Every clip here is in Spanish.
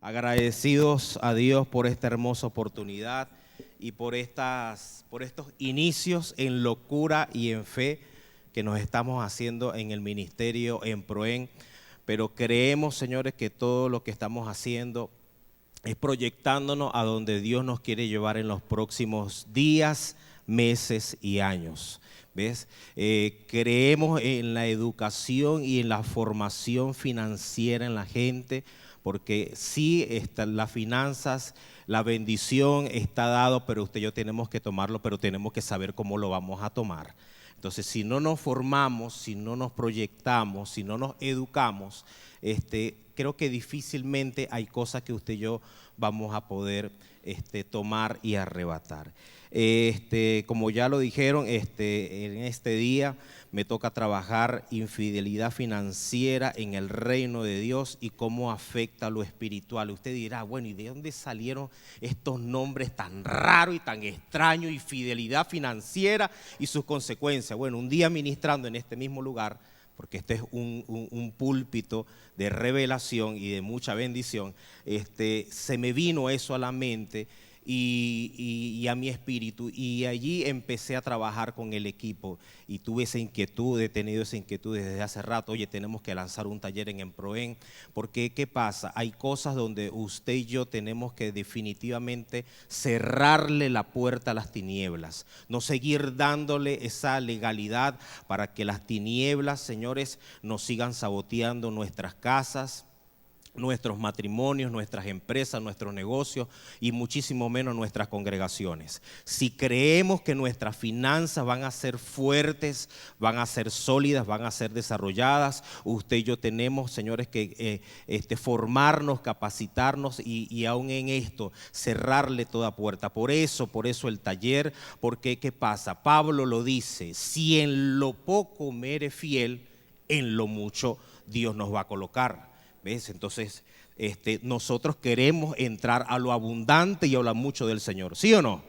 Agradecidos a Dios por esta hermosa oportunidad y por estos inicios en locura y en fe que nos estamos haciendo en el ministerio en Proen. Pero creemos, señores, que todo lo que estamos haciendo es proyectándonos a donde Dios nos quiere llevar en los próximos días, meses y años. ¿Ves? Creemos en la educación y en la formación financiera en la gente, porque sí, las finanzas, la bendición está dado, pero usted y yo tenemos que tomarlo, pero tenemos que saber cómo lo vamos a tomar. Entonces, si no nos formamos, si no nos proyectamos, si no nos educamos, creo que difícilmente hay cosas que usted y yo vamos a poder tomar y arrebatar. Como ya lo dijeron, en este día me toca trabajar infidelidad financiera en el reino de Dios y cómo afecta lo espiritual. Usted dirá, bueno, ¿y de dónde salieron estos nombres tan raros y tan extraños? Infidelidad financiera y sus consecuencias. Bueno, un día ministrando en este mismo lugar, porque este es un púlpito de revelación y de mucha bendición, se me vino eso a la mente y a mi espíritu, y allí empecé a trabajar con el equipo y tuve esa inquietud, he tenido esa inquietud desde hace rato. Oye, tenemos que lanzar un taller en Proen, porque ¿qué pasa? Hay cosas donde usted y yo tenemos que definitivamente cerrarle la puerta a las tinieblas, no seguir dándole esa legalidad para que las tinieblas, señores, nos sigan saboteando nuestras casas, nuestros matrimonios, nuestras empresas, nuestros negocios y muchísimo menos nuestras congregaciones. Si creemos que nuestras finanzas van a ser fuertes, van a ser sólidas, van a ser desarrolladas, usted y yo tenemos, señores, que formarnos, capacitarnos y aún en esto cerrarle toda puerta. Por eso el taller, porque ¿qué pasa? Pablo lo dice: si en lo poco me eres fiel, en lo mucho Dios nos va a colocar. ¿Ves? Entonces, nosotros queremos entrar a lo abundante y a lo mucho del Señor, ¿sí o no?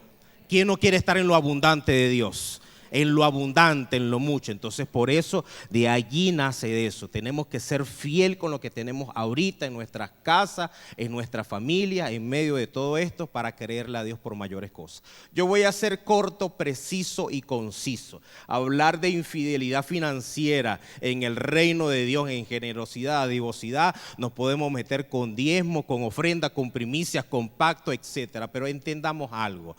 ¿Quién no quiere estar en lo abundante de Dios? En lo abundante, en lo mucho. Entonces, por eso, de allí nace eso. Tenemos que ser fiel con lo que tenemos ahorita en nuestras casas, en nuestra familia, en medio de todo esto, para creerle a Dios por mayores cosas. Yo voy a ser corto, preciso y conciso. Hablar de infidelidad financiera en el reino de Dios, en generosidad, adivosidad, nos podemos meter con diezmo, con ofrenda, con primicias, con pacto, etcétera. Pero entendamos algo.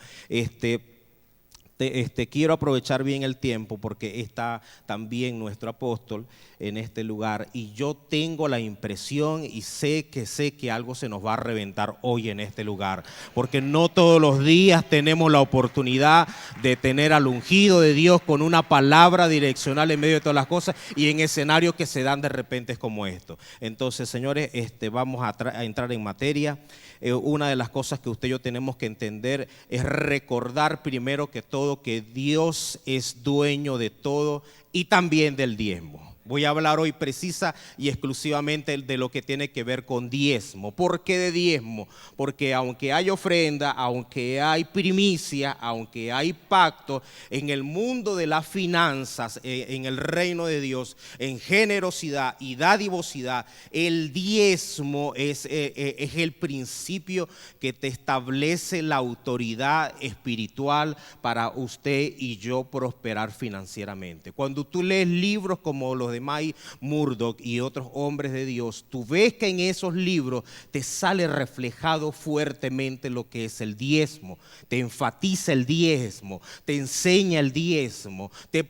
Quiero aprovechar bien el tiempo porque está también nuestro apóstol en este lugar, y yo tengo la impresión y sé que algo se nos va a reventar hoy en este lugar, porque no todos los días tenemos la oportunidad de tener al ungido de Dios con una palabra direccional en medio de todas las cosas y en escenarios que se dan de repente como esto. Entonces, señores, vamos a entrar en materia. Una de las cosas que usted y yo tenemos que entender es recordar primero que todo que Dios es dueño de todo y también del diezmo. Voy a hablar hoy precisa y exclusivamente de lo que tiene que ver con diezmo. ¿Por qué de diezmo? Porque aunque hay ofrenda, aunque hay primicia, aunque hay pacto, en el mundo de las finanzas, en el reino de Dios, en generosidad y dadivosidad, el diezmo es el principio que te establece la autoridad espiritual para usted y yo prosperar financieramente. Cuando tú lees libros como los de Mike Murdock y otros hombres de Dios, tú ves que en esos libros te sale reflejado fuertemente lo que es el diezmo, te enfatiza el diezmo, te enseña el diezmo, te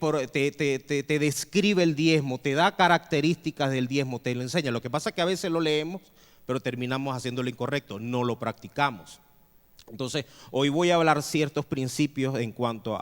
describe el diezmo, te da características del diezmo, te lo enseña. Lo que pasa es que a veces lo leemos, pero terminamos haciendo lo incorrecto, no lo practicamos. Entonces, hoy voy a hablar ciertos principios en cuanto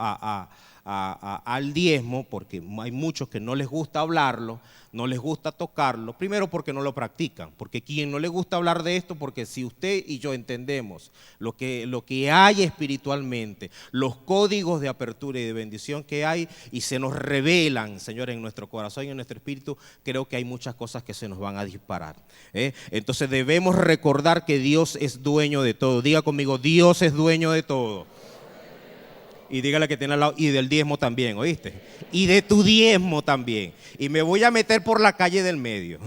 al diezmo, porque hay muchos que no les gusta hablarlo, no les gusta tocarlo, primero porque no lo practican, porque quien no le gusta hablar de esto, porque si usted y yo entendemos lo que hay espiritualmente, los códigos de apertura y de bendición que hay, y se nos revelan, Señor, en nuestro corazón y en nuestro espíritu, creo que hay muchas cosas que se nos van a disparar. Entonces debemos recordar que Dios es dueño de todo. Diga conmigo: Dios es dueño de todo. Y dígale que tiene al lado: y del diezmo también, ¿oíste? Y de tu diezmo también. Y me voy a meter por la calle del medio.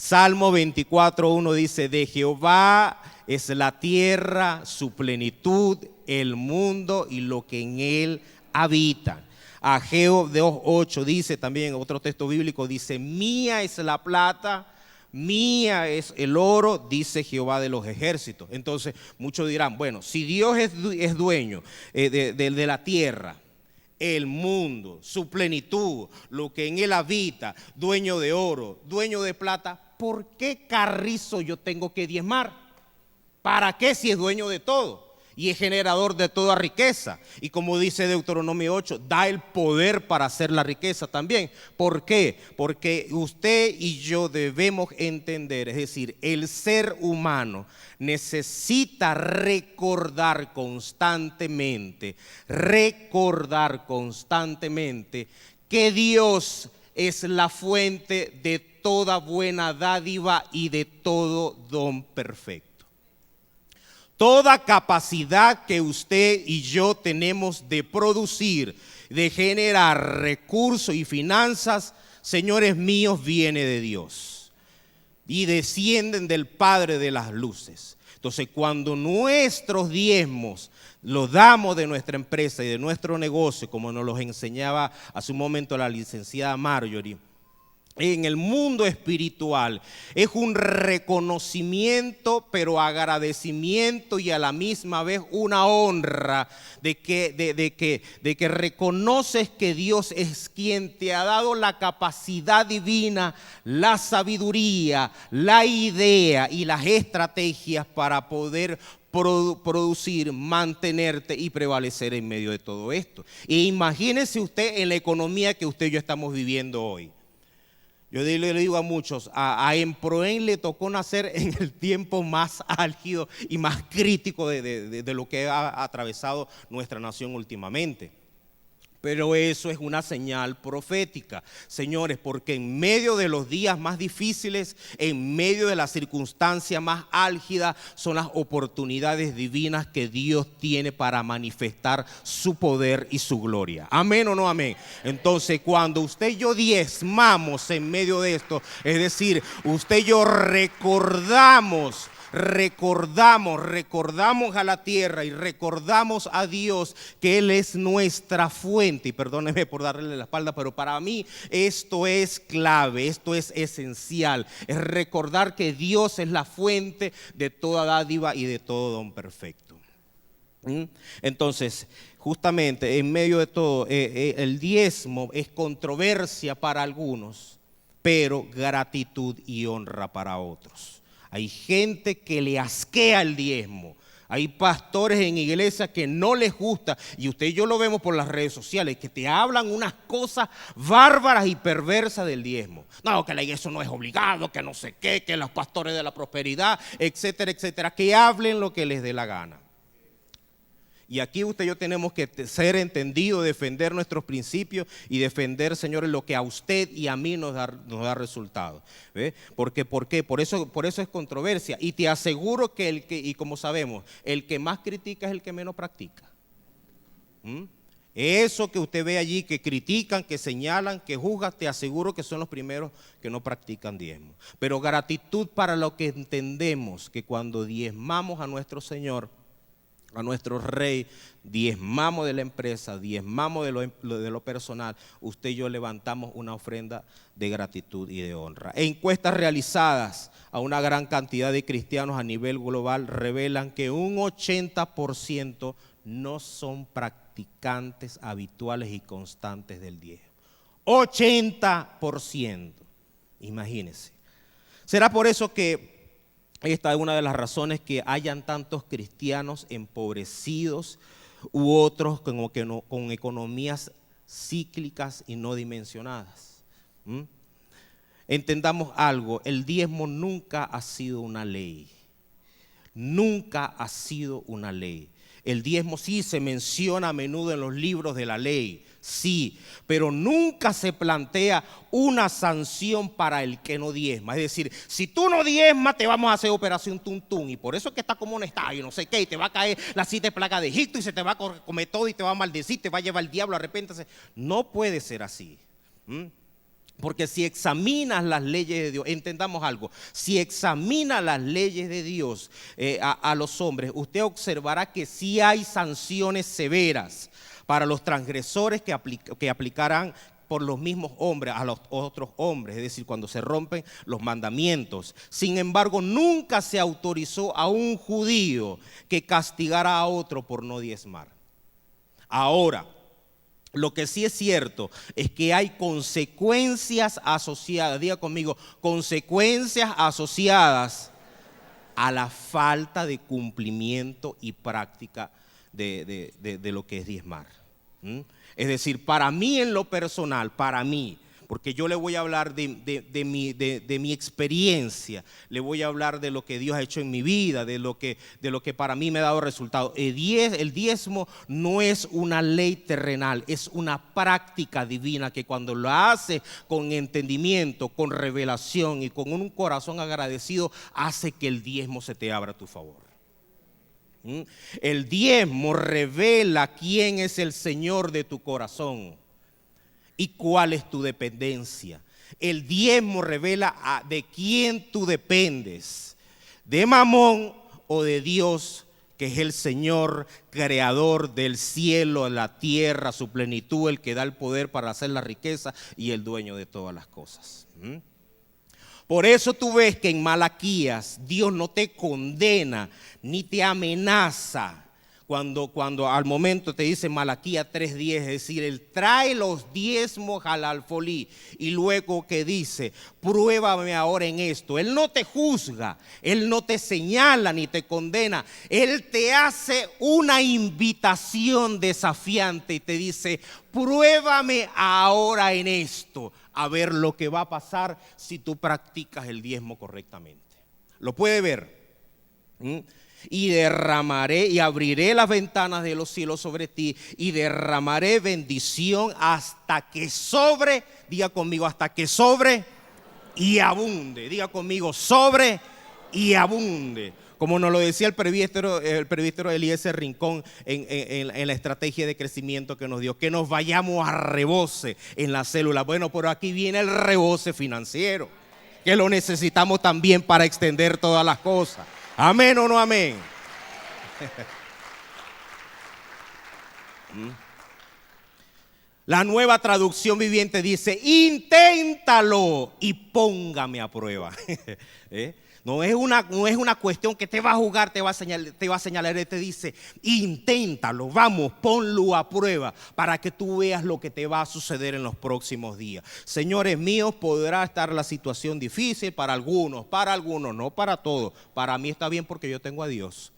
Salmo 24:1 dice, de Jehová es la tierra, su plenitud, el mundo y lo que en él habitan. Ageo 2:8 dice también, otro texto bíblico dice, mía es la plata, mía es el oro, dice Jehová de los ejércitos. Entonces muchos dirán, bueno, si Dios es dueño de la tierra, el mundo, su plenitud, lo que en él habita, dueño de oro, dueño de plata, ¿por qué carrizo yo tengo que diezmar? ¿Para qué si es dueño de todo y es generador de toda riqueza? Y como dice Deuteronomio 8, da el poder para hacer la riqueza también. ¿Por qué? Porque usted y yo debemos entender, es decir, el ser humano necesita recordar constantemente que Dios es la fuente de toda buena dádiva y de todo don perfecto. Toda capacidad que usted y yo tenemos de producir, de generar recursos y finanzas, señores míos, viene de Dios y descienden del Padre de las luces. Entonces, cuando nuestros diezmos los damos de nuestra empresa y de nuestro negocio, como nos los enseñaba hace un momento la licenciada Marjorie, en el mundo espiritual es un reconocimiento, pero agradecimiento y a la misma vez una honra de que reconoces que Dios es quien te ha dado la capacidad divina, la sabiduría, la idea y las estrategias para poder producir, mantenerte y prevalecer en medio de todo esto. E imagínese usted en la economía que usted y yo estamos viviendo hoy. Yo le digo a muchos, a Emproen le tocó nacer en el tiempo más álgido y más crítico de lo que ha atravesado nuestra nación últimamente. Pero eso es una señal profética, señores, porque en medio de los días más difíciles, en medio de las circunstancias más álgidas, son las oportunidades divinas que Dios tiene para manifestar su poder y su gloria. ¿Amén o no amén? Entonces, cuando usted y yo diezmamos en medio de esto, es decir, usted y yo recordamos a la tierra y recordamos a Dios que Él es nuestra fuente. Y perdóneme por darle la espalda, pero para mí esto es clave, esto es esencial. Es recordar que Dios es la fuente de toda dádiva y de todo don perfecto. Entonces, justamente en medio de todo, el diezmo es controversia para algunos, pero gratitud y honra para otros. Hay gente que le asquea el diezmo. Hay pastores en iglesias que no les gusta, y usted y yo lo vemos por las redes sociales, que te hablan unas cosas bárbaras y perversas del diezmo. No, que la iglesia no es obligado, que no sé qué, que los pastores de la prosperidad, etcétera, etcétera, que hablen lo que les dé la gana. Y aquí usted y yo tenemos que ser entendidos, defender nuestros principios y defender, señores, lo que a usted y a mí nos da resultado. ¿Ve? ¿Por qué? Por eso es controversia. Y te aseguro que y como sabemos, el que más critica es el que menos practica. Eso que usted ve allí, que critican, que señalan, que juzgan, te aseguro que son los primeros que no practican diezmo. Pero gratitud para lo que entendemos, que cuando diezmamos a nuestro Señor, a nuestro Rey, diezmamos de la empresa, diezmamos de lo personal, usted y yo levantamos una ofrenda de gratitud y de honra. Encuestas realizadas a una gran cantidad de cristianos a nivel global revelan que un 80% no son practicantes habituales y constantes del diezmo. 80%, imagínense. Será por eso que esta es una de las razones que hayan tantos cristianos empobrecidos u otros como que no, con economías cíclicas y no dimensionadas. Entendamos algo, el diezmo nunca ha sido una ley. Nunca ha sido una ley. El diezmo sí se menciona a menudo en los libros de la ley, sí, pero nunca se plantea una sanción para el que no diezma. Es decir, si tú no diezmas, te vamos a hacer operación tuntún, y por eso es que está como un estadio, no sé qué, y te va a caer la 7 plagas de Egipto y se te va a comer todo y te va a maldecir, te va a llevar el diablo, arrepéntase. No puede ser así. Porque si examinas las leyes de Dios, entendamos algo, si examina las leyes de Dios a los hombres, usted observará que sí hay sanciones severas para los transgresores que aplicarán por los mismos hombres a los otros hombres, es decir, cuando se rompen los mandamientos. Sin embargo, nunca se autorizó a un judío que castigara a otro por no diezmar. Ahora, lo que sí es cierto es que hay consecuencias asociadas, diga conmigo, consecuencias asociadas a la falta de cumplimiento y práctica de lo que es diezmar. Es decir, para mí en lo personal, para mí, porque yo le voy a hablar de mi experiencia, le voy a hablar de lo que Dios ha hecho en mi vida, de lo que para mí me ha dado resultado. El diezmo no es una ley terrenal, es una práctica divina que cuando lo hace con entendimiento, con revelación y con un corazón agradecido, hace que el diezmo se te abra a tu favor. El diezmo revela quién es el Señor de tu corazón y cuál es tu dependencia. El diezmo revela de quién tú dependes, de Mamón o de Dios, que es el Señor creador del cielo, la tierra, su plenitud, el que da el poder para hacer la riqueza y el dueño de todas las cosas. Por eso tú ves que en Malaquías Dios no te condena ni te amenaza cuando al momento te dice Malaquías 3:10, es decir, Él trae los diezmos al alfolí y luego que dice, pruébame ahora en esto. Él no te juzga, Él no te señala ni te condena, Él te hace una invitación desafiante y te dice, pruébame ahora en esto, a ver lo que va a pasar si tú practicas el diezmo correctamente. ¿Lo puede ver? Y derramaré y abriré las ventanas de los cielos sobre ti y derramaré bendición hasta que sobre, diga conmigo, hasta que sobre y abunde. Diga conmigo, sobre y abunde. Como nos lo decía el presbítero Eliezer Rincón en la estrategia de crecimiento que nos dio, que nos vayamos a rebose en la célula. Bueno, pero aquí viene el rebose financiero, que lo necesitamos también para extender todas las cosas. ¿Amén o no amén? La Nueva Traducción Viviente dice, inténtalo y póngame a prueba. No es una cuestión que te va a jugar, te va a señalar, Él te dice, inténtalo, vamos, ponlo a prueba para que tú veas lo que te va a suceder en los próximos días. Señores míos, podrá estar la situación difícil para algunos, no para todos. Para mí está bien porque yo tengo a Dios.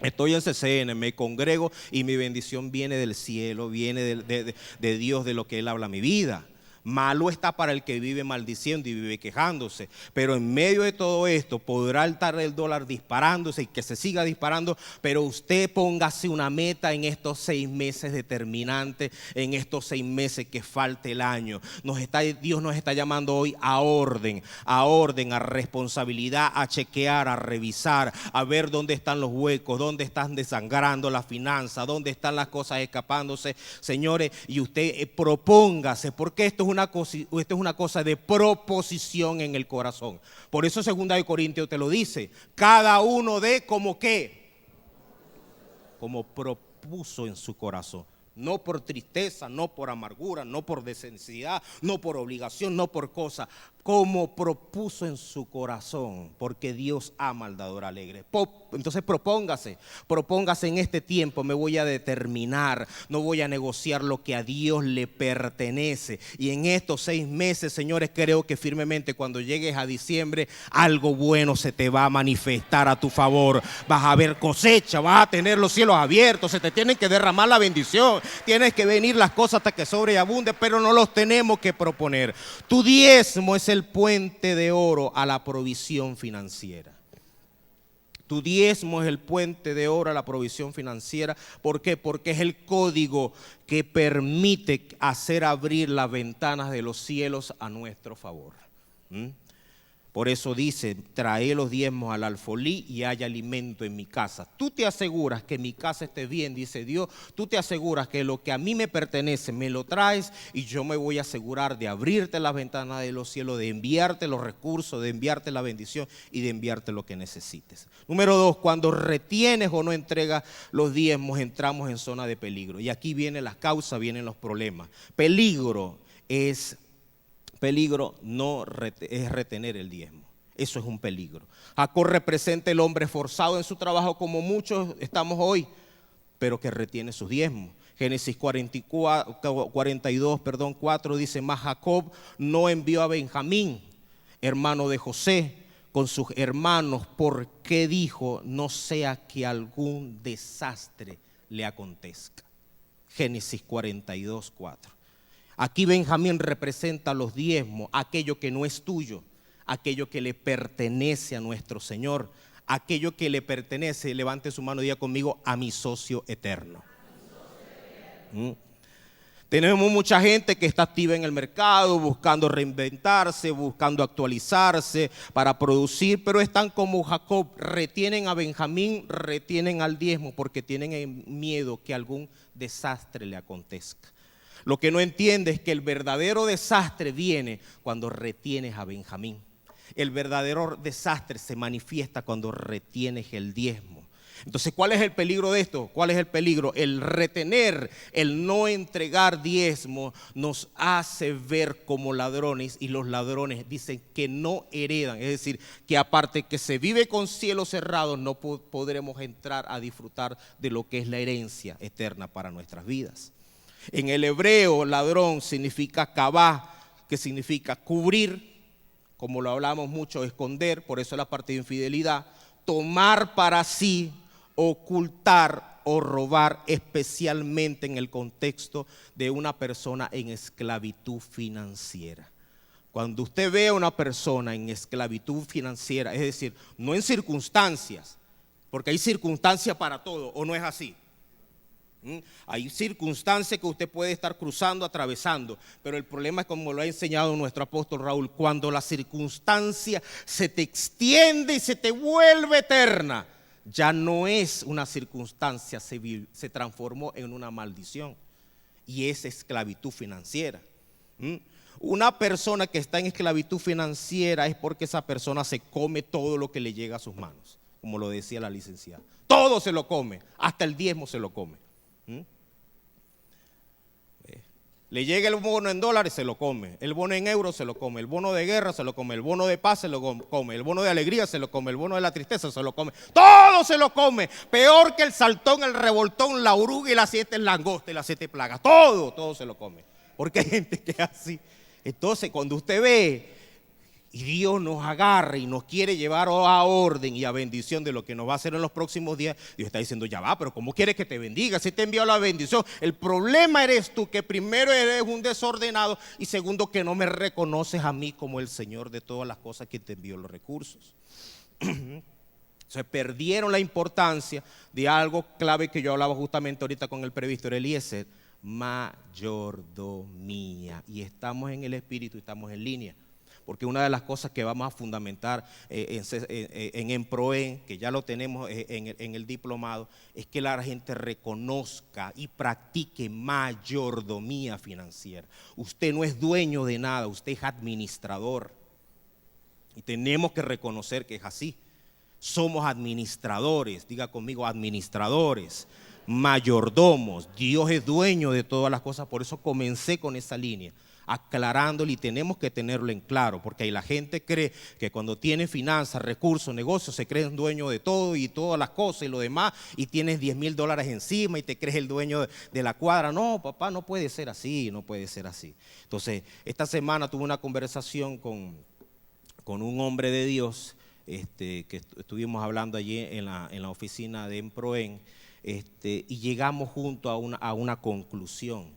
Estoy en CCN, me congrego y mi bendición viene del cielo, viene de Dios, de lo que Él habla a mi vida. Malo está para el que vive maldiciendo y vive quejándose. Pero en medio de todo esto podrá estar el dólar disparándose y que se siga disparando. Pero usted póngase una meta en estos 6 meses determinantes, en estos 6 meses que falte el año. Dios nos está llamando hoy a orden, a responsabilidad, a chequear, a revisar, a ver dónde están los huecos, dónde están desangrando las finanzas, dónde están las cosas escapándose. Señores, y usted propóngase, porque esto es una cosa de proposición en el corazón. Por eso 2 Corintios te lo dice, cada uno de como qué, como propuso en su corazón. No por tristeza, no por amargura, no por necesidad, no por obligación, no por cosa, como propuso en su corazón, porque Dios ama al dador alegre. Entonces propóngase en este tiempo, me voy a determinar, no voy a negociar lo que a Dios le pertenece. Y en estos 6 meses, señores, creo que firmemente cuando llegues a diciembre, algo bueno se te va a manifestar a tu favor. Vas a ver cosecha, vas a tener los cielos abiertos, se te tienen que derramar la bendición, tienes que venir las cosas hasta que sobreabunde, pero no los tenemos que proponer. Tu diezmo es el puente de oro a la provisión financiera. Tu diezmo es el puente de oro a la provisión financiera. ¿Por qué? Porque es el código que permite hacer abrir las ventanas de los cielos a nuestro favor. Por eso dice, trae los diezmos al alfolí y haya alimento en mi casa. Tú te aseguras que mi casa esté bien, dice Dios. Tú te aseguras que lo que a mí me pertenece me lo traes y yo me voy a asegurar de abrirte las ventanas de los cielos, de enviarte los recursos, de enviarte la bendición y de enviarte lo que necesites. Número 2, cuando retienes o no entregas los diezmos, entramos en zona de peligro. Y aquí vienen las causas, vienen los problemas. Peligro no es retener el diezmo. Eso es un peligro. Jacob representa el hombre esforzado en su trabajo como muchos estamos hoy, pero que retiene sus diezmos. Génesis 4 dice, mas Jacob no envió a Benjamín, hermano de José, con sus hermanos, porque dijo, no sea que algún desastre le acontezca. Génesis 42:4. Aquí Benjamín representa los diezmos, aquello que no es tuyo, aquello que le pertenece a nuestro Señor, aquello que le pertenece, levante su mano y diga conmigo, a mi socio eterno. Tenemos mucha gente que está activa en el mercado, buscando reinventarse, buscando actualizarse para producir, pero están como Jacob, retienen a Benjamín, retienen al diezmo porque tienen miedo que algún desastre le acontezca. Lo que no entiende es que el verdadero desastre viene cuando retienes a Benjamín. El verdadero desastre se manifiesta cuando retienes el diezmo. Entonces, ¿cuál es el peligro de esto? ¿Cuál es el peligro? El retener, el no entregar diezmo nos hace ver como ladrones, y los ladrones dicen que no heredan. Es decir, que aparte que se vive con cielos cerrados, no podremos entrar a disfrutar de lo que es la herencia eterna para nuestras vidas. En el hebreo, ladrón significa kabá, que significa cubrir, como lo hablamos mucho, esconder, por eso la parte de infidelidad, tomar para sí, ocultar o robar, especialmente en el contexto de una persona en esclavitud financiera. Cuando usted ve a una persona en esclavitud financiera, es decir, no en circunstancias, porque hay circunstancias para todo, ¿o no es así? Hay circunstancias que usted puede estar cruzando, atravesando, pero el problema es, como lo ha enseñado nuestro apóstol Raúl, cuando la circunstancia se te extiende y se te vuelve eterna, ya no es una circunstancia, se transformó en una maldición y es esclavitud financiera. Una persona que está en esclavitud financiera es porque esa persona se come todo lo que le llega a sus manos, como lo decía la licenciada. Todo se lo come, hasta el diezmo se lo come. Le llega el bono en dólares, se lo come. El bono en euros se lo come. El bono de guerra se lo come. El bono de paz se lo come. El bono de alegría se lo come. El bono de la tristeza se lo come. Todo se lo come. Peor que el saltón, el revoltón, la oruga y las 7 langostas y las 7 plagas. Todo se lo come. Porque hay gente que es así. Entonces, cuando usted ve y Dios nos agarra y nos quiere llevar a orden y a bendición de lo que nos va a hacer en los próximos días, Dios está diciendo, ya va, pero ¿cómo quieres que te bendiga? Si te envió la bendición. El problema eres tú, que primero eres un desordenado y segundo que no me reconoces a mí como el Señor de todas las cosas, que te envió los recursos. Se perdieron la importancia de algo clave que yo hablaba justamente ahorita con el presbítero Eliezer, mayordomía. Y estamos en el espíritu, estamos en línea. Porque una de las cosas que vamos a fundamentar en Emproen, que ya lo tenemos en el diplomado, es que la gente reconozca y practique mayordomía financiera. Usted no es dueño de nada, usted es administrador. Y tenemos que reconocer que es así. Somos administradores, diga conmigo, administradores, mayordomos. Dios es dueño de todas las cosas, por eso comencé con esa línea, aclarándolo, y tenemos que tenerlo en claro, porque ahí la gente cree que cuando tiene finanzas, recursos, negocios, se creen dueño de todo y todas las cosas y lo demás, y tienes $10,000 encima y te crees el dueño de la cuadra. No, papá, no puede ser así, no puede ser así. Entonces, esta semana tuve una conversación con un hombre de Dios, que estuvimos hablando allí en la oficina de Emproen, y llegamos juntos a una conclusión.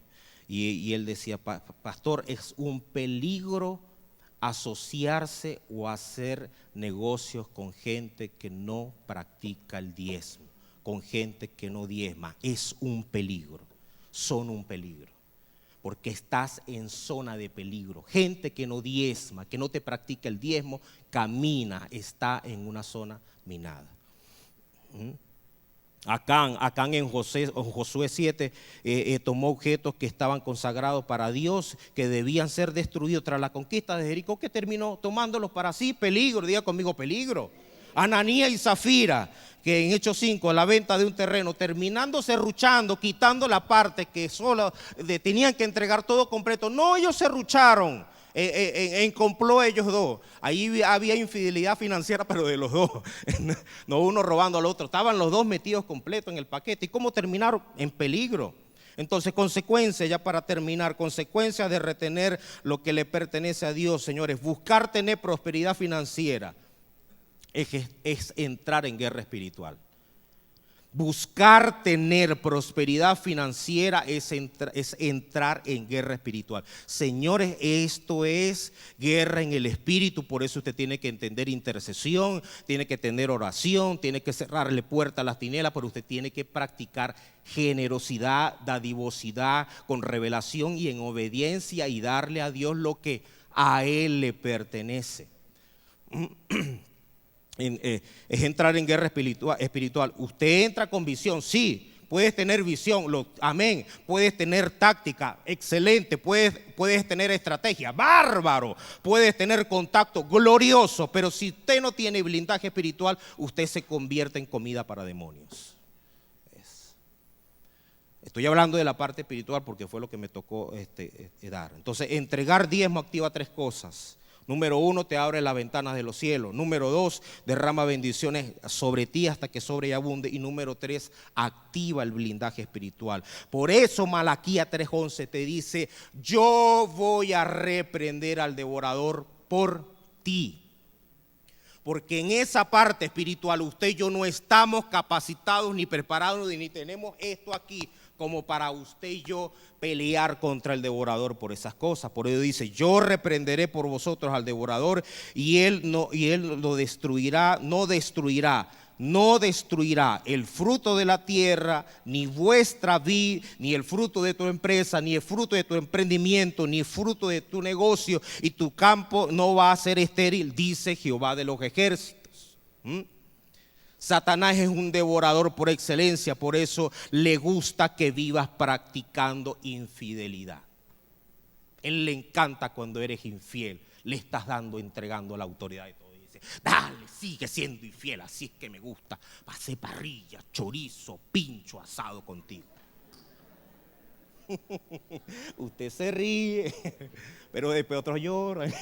Y él decía, pastor, es un peligro asociarse o hacer negocios con gente que no practica el diezmo, con gente que no diezma. Es un peligro, son un peligro. porque estás en zona de peligro. Gente que no diezma, que no te practica el diezmo, camina, está en una zona minada. Acán en Josué 7 tomó objetos que estaban consagrados para Dios, que debían ser destruidos tras la conquista de Jericó, que terminó tomándolos para sí. Peligro, diga conmigo, peligro. Ananías y Zafira, que en Hechos 5, la venta de un terreno, terminando serruchando, quitando la parte que solo tenían que entregar todo completo. No, ellos serrucharon. En complot ellos dos. Ahí había infidelidad financiera, pero de los dos. No uno robando al otro. Estaban los dos metidos completos en el paquete. ¿Y cómo terminaron? En peligro. Entonces, consecuencias, ya para terminar, consecuencias de retener lo que le pertenece a Dios, señores. Buscar tener prosperidad financiera es entrar en guerra espiritual. Buscar tener prosperidad financiera es entrar en guerra espiritual. Señores, esto es guerra en el espíritu, por eso usted tiene que entender intercesión, tiene que tener oración, tiene que cerrarle puerta a las tinieblas, pero usted tiene que practicar generosidad, dadivosidad, con revelación y en obediencia, y darle a Dios lo que a Él le pertenece. Es entrar en guerra espiritual. Usted entra con visión, sí, puedes tener visión, amén, puedes tener táctica, excelente, puedes tener estrategia, bárbaro, puedes tener contacto, glorioso, pero si usted no tiene blindaje espiritual, usted se convierte en comida para demonios. Estoy hablando de la parte espiritual porque fue lo que me tocó dar. Entonces, entregar diezmo activa tres cosas. Número 1, te abre las ventanas de los cielos. Número 2, derrama bendiciones sobre ti hasta que sobreabunde. Y número 3, activa el blindaje espiritual. Por eso Malaquías 3:11 te dice: yo voy a reprender al devorador por ti. Porque en esa parte espiritual usted y yo no estamos capacitados ni preparados ni tenemos esto aquí como para usted y yo pelear contra el devorador por esas cosas. Por eso dice: yo reprenderé por vosotros al devorador y él lo destruirá, no destruirá el fruto de la tierra, ni vuestra vid, ni el fruto de tu empresa, ni el fruto de tu emprendimiento, ni el fruto de tu negocio, y tu campo no va a ser estéril, dice Jehová de los ejércitos. Satanás es un devorador por excelencia, por eso le gusta que vivas practicando infidelidad. Él le encanta cuando eres infiel, le estás entregando la autoridad de todo. Dice: dale, sigue siendo infiel, así es que me gusta. Pasé parrilla, chorizo, pincho, asado contigo. Usted se ríe, pero después otros lloran.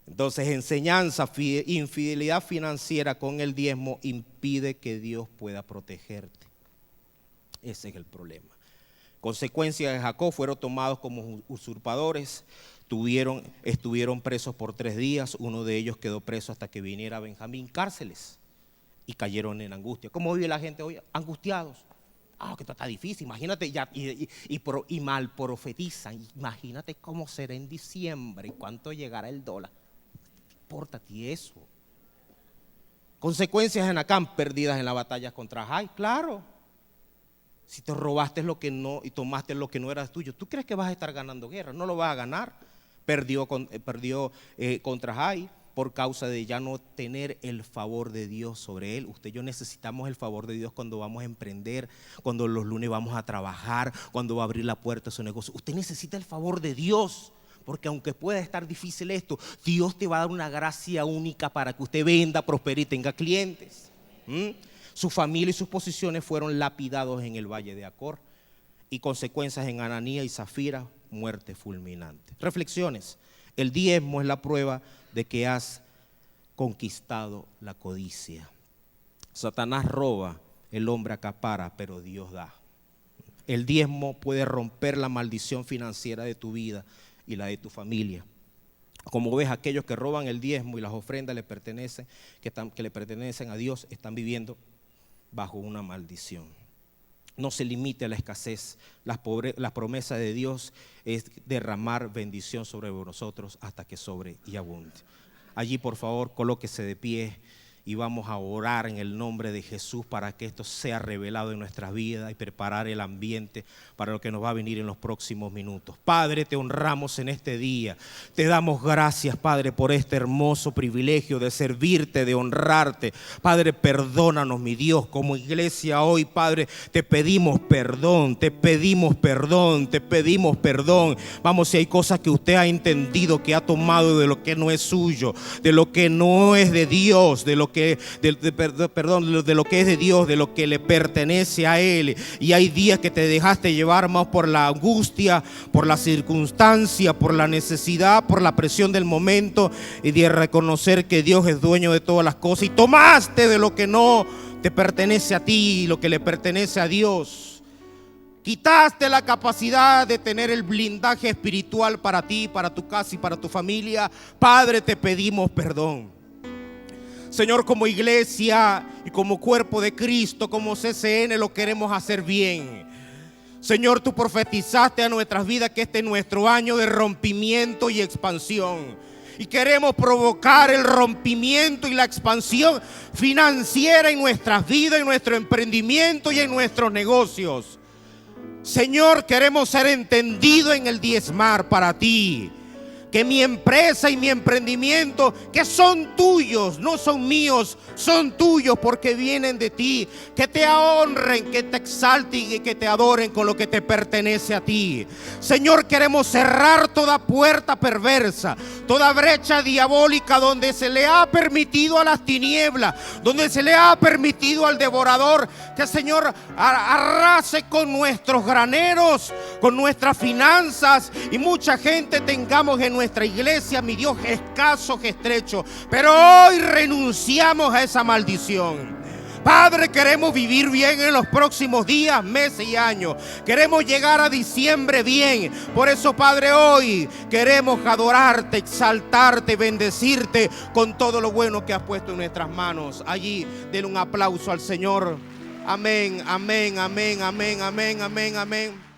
Entonces, enseñanza, infidelidad financiera con el diezmo impide que Dios pueda protegerte. Ese es el problema. Consecuencias de Jacob: fueron tomados como usurpadores, estuvieron presos por 3 días, uno de ellos quedó preso hasta que viniera Benjamín, cárceles, y cayeron en angustia. ¿Cómo vive la gente hoy? Angustiados. Que esto está difícil, imagínate, y mal profetizan. Imagínate cómo será en diciembre y cuánto llegará el dólar. Pórtate eso. Consecuencias en Acán: perdidas en la batalla contra Jai. Claro, si te robaste lo que no y tomaste lo que no era tuyo, ¿tú crees que vas a estar ganando guerra? No lo vas a ganar. Perdió contra Jai por causa de ya no tener el favor de Dios sobre él. Usted y yo necesitamos el favor de Dios cuando vamos a emprender, cuando los lunes vamos a trabajar, cuando va a abrir la puerta a su negocio. Usted necesita el favor de Dios. Porque aunque pueda estar difícil esto, Dios te va a dar una gracia única para que usted venda, prospere y tenga clientes. Su familia y sus posiciones fueron lapidados en el valle de Acor. Y consecuencias en Ananías y Zafira: muerte fulminante. Reflexiones: el diezmo es la prueba de que has conquistado la codicia. Satanás roba, el hombre acapara, pero Dios da. El diezmo puede romper la maldición financiera de tu vida y la de tu familia. Como ves, aquellos que roban el diezmo y las ofrendas que le pertenecen a Dios están viviendo bajo una maldición. No se limite a la escasez. La promesa de Dios es derramar bendición sobre nosotros hasta que sobre y abunde. Allí, por favor, colóquese de pie y vamos a orar en el nombre de Jesús para que esto sea revelado en nuestras vidas y preparar el ambiente para lo que nos va a venir en los próximos minutos. Padre, te honramos en este día. Te damos gracias, Padre, por este hermoso privilegio de servirte, de honrarte. Padre, perdónanos, mi Dios, como iglesia hoy, Padre, te pedimos perdón, te pedimos perdón, te pedimos perdón. Vamos, si hay cosas que usted ha entendido, que ha tomado de lo que no es suyo, de lo que no es de Dios, de lo que de lo que es de Dios, de lo que le pertenece a Él. Y hay días que te dejaste llevar más por la angustia, por la circunstancia, por la necesidad, por la presión del momento, y de reconocer que Dios es dueño de todas las cosas, y tomaste de lo que no te pertenece a ti, lo que le pertenece a Dios. Quitaste la capacidad de tener el blindaje espiritual para ti, para tu casa y para tu familia. Padre, te pedimos perdón. Señor, como iglesia y como cuerpo de Cristo, como CCN, lo queremos hacer bien. Señor, tú profetizaste a nuestras vidas que este es nuestro año de rompimiento y expansión. Y queremos provocar el rompimiento y la expansión financiera en nuestras vidas, en nuestro emprendimiento y en nuestros negocios. Señor, queremos ser entendidos en el diezmar para ti. Que mi empresa y mi emprendimiento, que son tuyos, no son míos, son tuyos porque vienen de ti. Que te honren, que te exalten y que te adoren con lo que te pertenece a ti. Señor, queremos cerrar toda puerta perversa, toda brecha diabólica donde se le ha permitido a las tinieblas, donde se le ha permitido al devorador que, Señor, arrase con nuestros graneros, con nuestras finanzas, y mucha gente tengamos en nuestra iglesia, mi Dios, escasos, estrechos. Pero hoy renunciamos a esa maldición. Padre, queremos vivir bien en los próximos días, meses y años. Queremos llegar a diciembre bien. Por eso, Padre, hoy queremos adorarte, exaltarte, bendecirte con todo lo bueno que has puesto en nuestras manos. Allí, denle un aplauso al Señor. Amén, amén, amén, amén, amén, amén, amén.